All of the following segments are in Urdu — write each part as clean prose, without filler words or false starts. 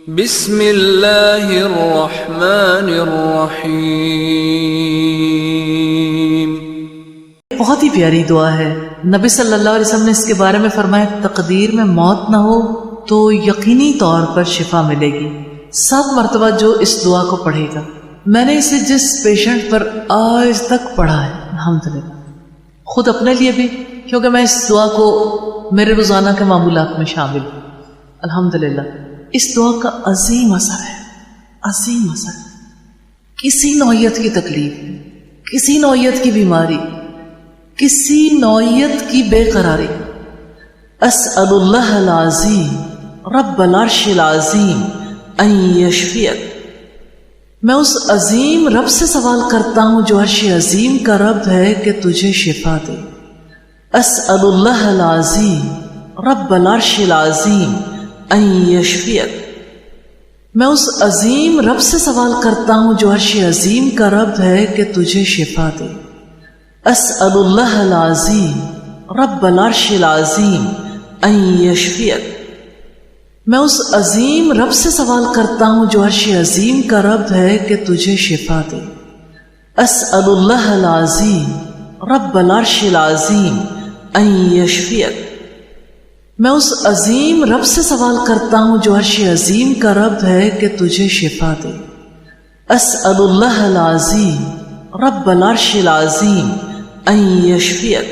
بسم اللہ الرحمن الرحیم۔ بہت ہی پیاری دعا ہے۔ نبی صلی اللہ علیہ وسلم نے اس کے بارے میں فرمایا تقدیر میں موت نہ ہو تو یقینی طور پر شفا ملے گی۔ 7 مرتبہ جو اس دعا کو پڑھے گا، میں نے اسے جس پیشنٹ پر آج تک پڑھا ہے الحمدللہ، خود اپنے لیے بھی، کیونکہ میں اس دعا کو میرے روزانہ کے معمولات میں شامل ہوں الحمدللہ۔ اس دعا کا عظیم اثر ہے، عظیم اثر ہے۔ کسی نوعیت کی تکلیف، کسی نوعیت کی بیماری، کسی نوعیت کی بے قراری، اسأل اللہ العظیم رب العرش العظیم ان یشفیک، میں اس عظیم رب سے سوال کرتا ہوں جو عرش عظیم کا رب ہے کہ تجھے شفا دے۔ اسأل اللہ العظیم رب العرش العظیم ان یشفیک، میں اس عظیم رب سے سوال کرتا ہوں جو عرش عظیم کا رب ہے کہ تجھے شفا دے۔ اسأل اللہ العظیم رب العرش العظیم ان یشفیک، میں اس عظیم رب سے سوال کرتا ہوں جو عرش عظیم کا رب ہے کہ تجھے شفا دے۔ اسأل اللہ العظیم رب العرش العظیم ان یشفیک، میں اس عظیم رب سے سوال کرتا ہوں جو عرش عظیم کا رب ہے کہ تجھے شفا دے۔ اسأل اللہ العظیم رب العرش العظیم ان یشفیک،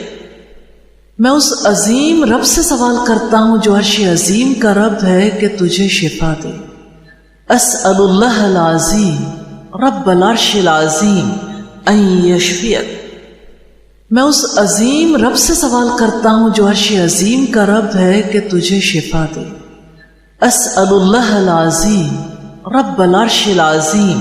میں اس عظیم رب سے سوال کرتا ہوں جو عرش عظیم کا رب ہے کہ تجھے شفا دے۔ اسأل اللہ العظیم رب العرش العظیم ان یشفیک، میں اس عظیم رب سے سوال کرتا ہوں جو عرش عظیم کا رب ہے کہ تجھے شفا دے۔ اسأل اللہ العظیم رب العرش العظیم